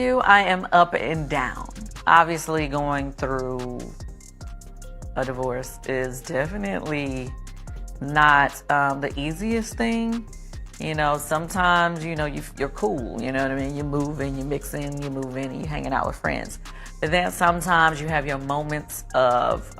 I am up and down. Obviously, going through a divorce is definitely not the easiest thing. You know, sometimes, you know, you're cool, you know what I mean? You move in, you mix in, you move in, and you're hanging out with friends. But then sometimes you have your moments of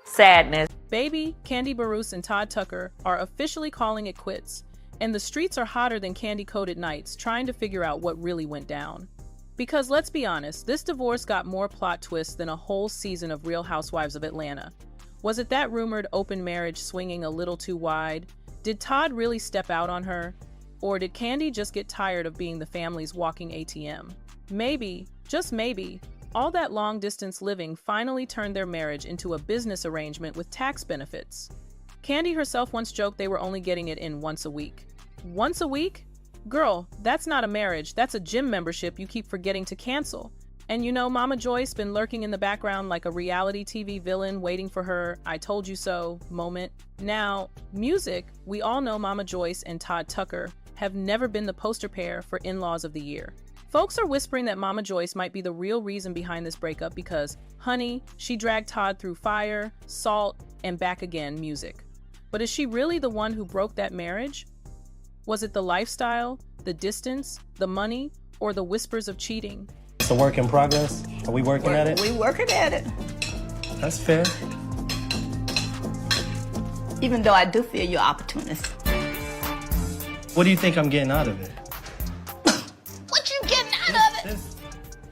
sadness. Baby, Kandi Burruss and Todd Tucker are officially calling it quits, and the streets are hotter than candy-coated nights trying to figure out what really went down. Because let's be honest, this divorce got more plot twists than a whole season of Real Housewives of Atlanta. Was it that rumored open marriage swinging a little too wide? Did Todd really step out on her? Or did Kandi just get tired of being the family's walking ATM? Maybe, just maybe, all that long-distance living finally turned their marriage into a business arrangement with tax benefits. Kandi herself once joked they were only getting it in once a week. Once a week? Girl, that's not a marriage, that's a gym membership you keep forgetting to cancel. And you know, Mama Joyce been lurking in the background like a reality TV villain waiting for her "I told you so" moment. Now, music, we all know Mama Joyce and Todd Tucker have never been the poster pair for in-laws of the year. Folks are whispering that Mama Joyce might be the real reason behind this breakup because, honey, she dragged Todd through fire, salt, and back again music. But is she really the one who broke that marriage? Was it the lifestyle, the distance, the money, or the whispers of cheating? It's a work in progress. Are we working at it? We working at it. That's fair. Even though I do feel you're opportunist. What do you think I'm getting out of it? What you getting out of it?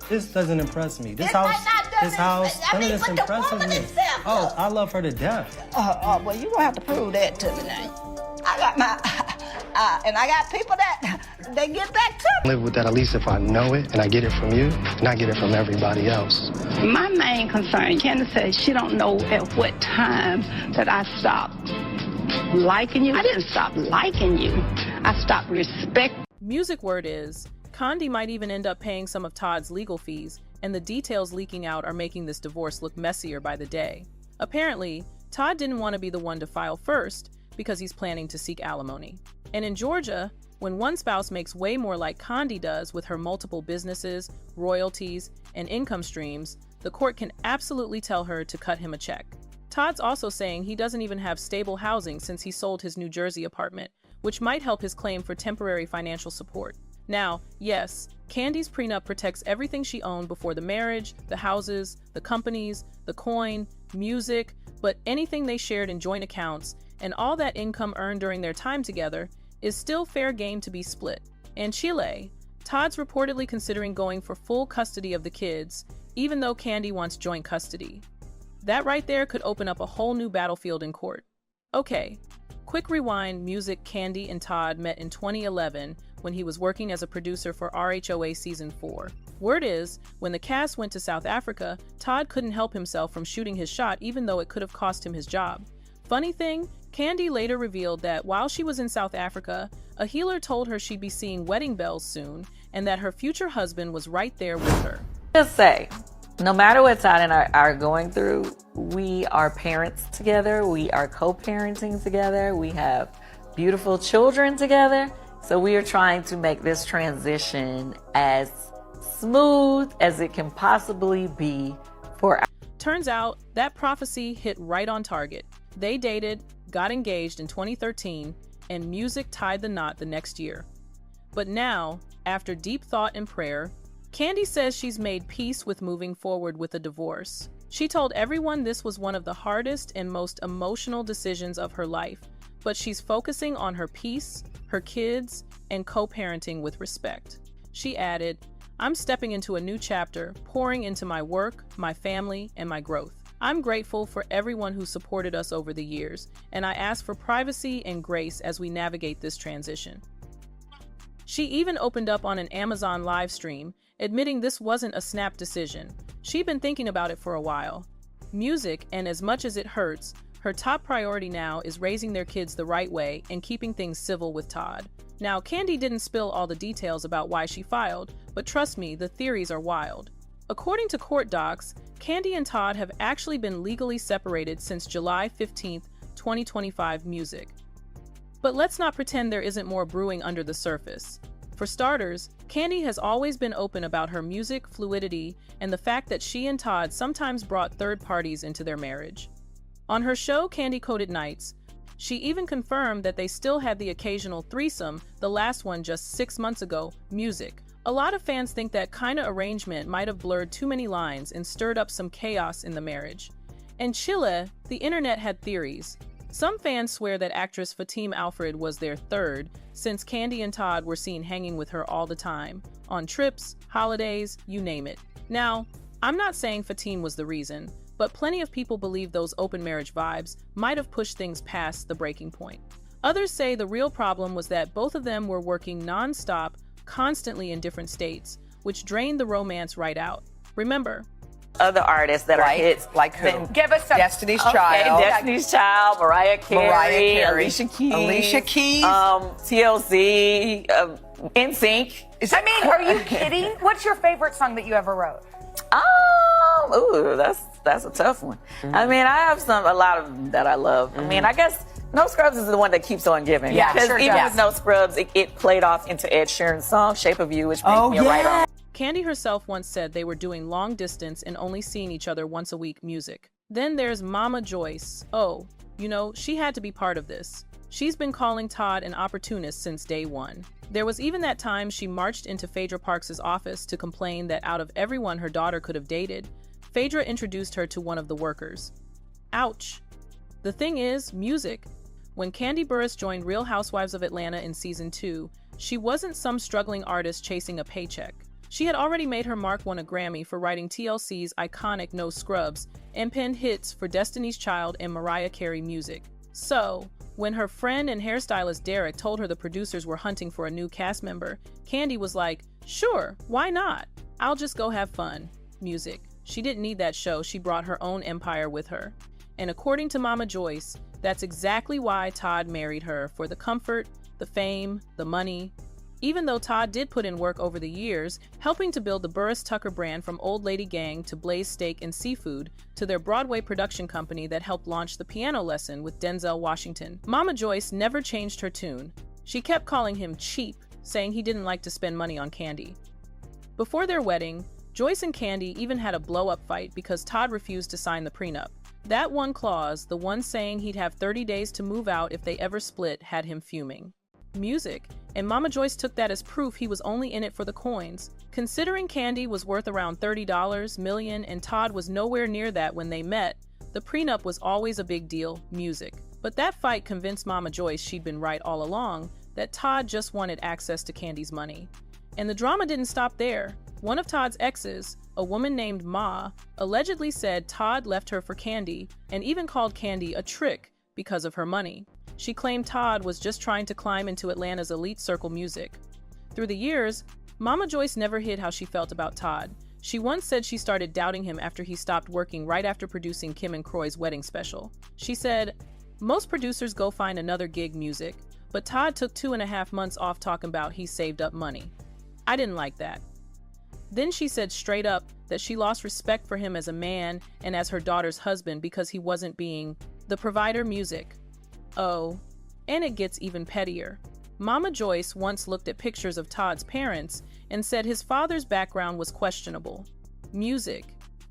This doesn't impress me. This It house, might not do this house, I none mean, of this but the impresses woman me. itself, Oh, look. I love her to death. Well, you're gonna have to prove that to me now. I got my, and I got people that they get back to me. Live with that at least if I know it and I get it from you and I get it from everybody else. My main concern, Candace says she don't know at what time that I stopped liking you. I didn't stop liking you. I stopped respecting. Music word is, Kandi might even end up paying some of Todd's legal fees, and the details leaking out are making this divorce look messier by the day. Apparently, Todd didn't want to be the one to file first because he's planning to seek alimony. And in Georgia, when one spouse makes way more like Kandi does with her multiple businesses, royalties, and income streams, the court can absolutely tell her to cut him a check. Todd's also saying he doesn't even have stable housing since he sold his New Jersey apartment, which might help his claim for temporary financial support. Now, yes, Kandi's prenup protects everything she owned before the marriage, the houses, the companies, the coin, music, but anything they shared in joint accounts and all that income earned during their time together is still fair game to be split. In Chile, Todd's reportedly considering going for full custody of the kids, even though Kandi wants joint custody. That right there could open up a whole new battlefield in court. Okay, quick rewind. Music. Kandi and Todd met in 2011 when he was working as a producer for RHOA Season 4. Word is, when the cast went to South Africa, Todd couldn't help himself from shooting his shot even though it could have cost him his job. Funny thing, Kandi later revealed that while she was in South Africa, a healer told her she'd be seeing wedding bells soon and that her future husband was right there with her. Just say, no matter what Todd and I are going through, we are parents together, we are co-parenting together, we have beautiful children together, so we are trying to make this transition as smooth as it can possibly be for our. Turns out that prophecy hit right on target. They dated, got engaged in 2013, and music tied the knot the next year. But now, after deep thought and prayer, Kandi says she's made peace with moving forward with a divorce. She told everyone this was one of the hardest and most emotional decisions of her life, but she's focusing on her peace, her kids, and co-parenting with respect. She added, "I'm stepping into a new chapter, pouring into my work, my family, and my growth. I'm grateful for everyone who supported us over the years, and I ask for privacy and grace as we navigate this transition." She even opened up on an Amazon live stream, admitting this wasn't a snap decision. She'd been thinking about it for a while. Music, and as much as it hurts, her top priority now is raising their kids the right way and keeping things civil with Todd. Now, Kandi didn't spill all the details about why she filed, but trust me, the theories are wild. According to court docs, Kandi and Todd have actually been legally separated since July 15, 2025 music. But let's not pretend there isn't more brewing under the surface. For starters, Kandi has always been open about her music fluidity and the fact that she and Todd sometimes brought third parties into their marriage. On her show, Kandi Coded Nights, she even confirmed that they still had the occasional threesome, the last one just 6 months ago, music. A lot of fans think that kind of arrangement might have blurred too many lines and stirred up some chaos in the marriage. In Chile, the internet had theories. Some fans swear that actress Fatim Alfred was their third, since Kandi and Todd were seen hanging with her all the time, on trips, holidays, you name it. Now, I'm not saying Fatim was the reason, but plenty of people believe those open marriage vibes might have pushed things past the breaking point. Others say the real problem was that both of them were working non-stop, constantly in different states, which drained the romance right out. Remember, other artists that are hits. Like who? Give us some. Destiny's Okay, Child. Destiny's Child, Mariah Carey, Alicia Keys, TLC, NSYNC. I mean, are you kidding? What's your favorite song that you ever wrote? That's a tough one. I mean, I have a lot of them that I love. I mean, I guess No Scrubs is the one that keeps on giving. Yeah, because sure even does. with No Scrubs, it played off into Ed Sheeran's song "Shape of You," which made me a right on. Kandi herself once said they were doing long distance and only seeing each other once a week music. Then there's Mama Joyce. Oh, she had to be part of this. She's been calling Todd an opportunist since day one. There was even that time she marched into Phaedra Parks' office to complain that out of everyone her daughter could have dated, Phaedra introduced her to one of the workers. Ouch. The thing is, music. When Kandi Burruss joined Real Housewives of Atlanta in season 2, she wasn't some struggling artist chasing a paycheck. She had already made her mark, won a Grammy for writing TLC's iconic No Scrubs, and penned hits for Destiny's Child and Mariah Carey music. So, when her friend and hairstylist Derek told her the producers were hunting for a new cast member, Kandi was like, sure, why not? I'll just go have fun. Music. She didn't need that show, she brought her own empire with her. And according to Mama Joyce, that's exactly why Todd married her, for the comfort, the fame, the money. Even though Todd did put in work over the years, helping to build the Burruss Tucker brand from Old Lady Gang to Blaze Steak and Seafood to their Broadway production company that helped launch The Piano Lesson with Denzel Washington, Mama Joyce never changed her tune. She kept calling him cheap, saying he didn't like to spend money on Kandi. Before their wedding, Joyce and Kandi even had a blow-up fight because Todd refused to sign the prenup. That one clause, the one saying he'd have 30 days to move out if they ever split, had him fuming. Music, and Mama Joyce took that as proof he was only in it for the coins. Considering Kandi was worth around $30 million and Todd was nowhere near that when they met, the prenup was always a big deal, music. But that fight convinced Mama Joyce she'd been right all along, that Todd just wanted access to Kandi's money. And the drama didn't stop there. One of Todd's exes, a woman named Ma, allegedly said Todd left her for Kandi and even called Kandi a trick because of her money. She claimed Todd was just trying to climb into Atlanta's elite circle music. Through the years, Mama Joyce never hid how she felt about Todd. She once said she started doubting him after he stopped working right after producing Kim and Kroy's wedding special. She said, most producers go find another gig music, but Todd took 2.5 months off talking about he saved up money. I didn't like that. Then she said straight up that she lost respect for him as a man and as her daughter's husband because he wasn't being the provider music. Oh, and it gets even pettier. Mama Joyce once looked at pictures of Todd's parents and said his father's background was questionable. Music.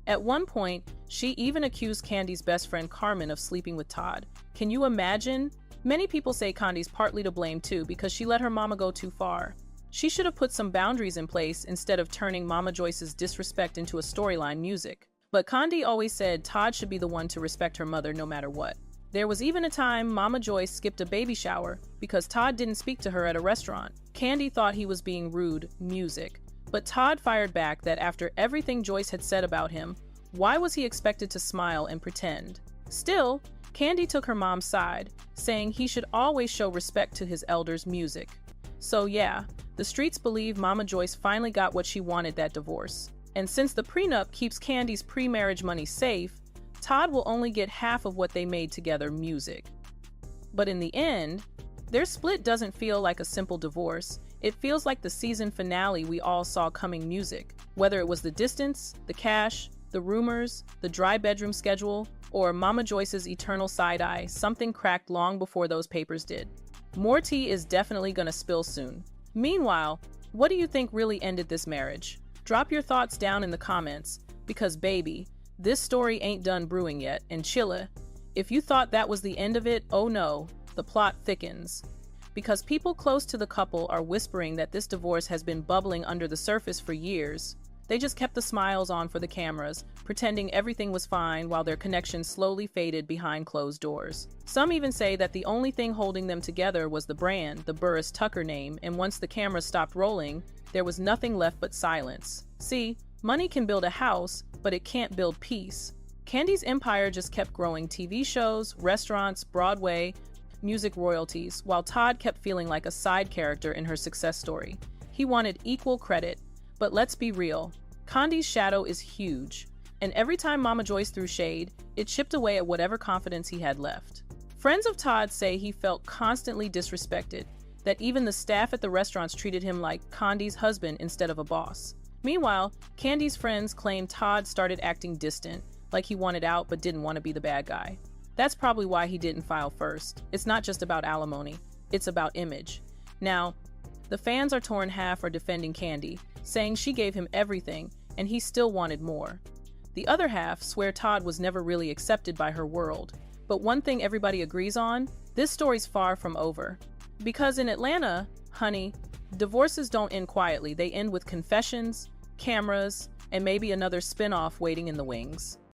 At one point, she even accused Kandi's best friend Carmen of sleeping with Todd. Can you imagine? Many people say Kandi's partly to blame too because she let her mama go too far. She should have put some boundaries in place instead of turning Mama Joyce's disrespect into a storyline music. But Kandi always said Todd should be the one to respect her mother no matter what. There was even a time Mama Joyce skipped a baby shower because Todd didn't speak to her at a restaurant. Kandi thought he was being rude, music. But Todd fired back that after everything Joyce had said about him, why was he expected to smile and pretend? Still, Kandi took her mom's side, saying he should always show respect to his elders' music. So yeah, the streets believe Mama Joyce finally got what she wanted, that divorce. And since the prenup keeps Kandi's pre-marriage money safe, Todd will only get half of what they made together, music. But in the end, their split doesn't feel like a simple divorce. It feels like the season finale we all saw coming, music. Whether it was the distance, the cash, the rumors, the dry bedroom schedule, or Mama Joyce's eternal side-eye, something cracked long before those papers did. More tea is definitely gonna spill soon. Meanwhile, What do you think really ended this marriage? Drop your thoughts down in the comments, because baby, this story ain't done brewing yet, and chilla. If you thought that was the end of it, oh no, the plot thickens. Because people close to the couple are whispering that this divorce has been bubbling under the surface for years. They just kept the smiles on for the cameras, pretending everything was fine while their connection slowly faded behind closed doors. Some even say that the only thing holding them together was the brand, the Burris Tucker name, and once the cameras stopped rolling, there was nothing left but silence. See, money can build a house, but it can't build peace. Candy's empire just kept growing: TV shows, restaurants, Broadway, music royalties, while Todd kept feeling like a side character in her success story. He wanted equal credit. But let's be real, Candy's shadow is huge, and every time Mama Joyce threw shade, it chipped away at whatever confidence he had left. Friends of Todd say he felt constantly disrespected, that even the staff at the restaurants treated him like Candy's husband instead of a boss. Meanwhile, Candy's friends claim Todd started acting distant, like he wanted out but didn't want to be the bad guy. That's probably why he didn't file first. It's not just about alimony, it's about image. Now, the fans are torn half are defending Candy, saying she gave him everything and he still wanted more. The other half swear Todd was never really accepted by her world. But one thing everybody agrees on, this story's far from over. Because in Atlanta, honey, divorces don't end quietly. They end with confessions, cameras, and maybe another spin-off waiting in the wings.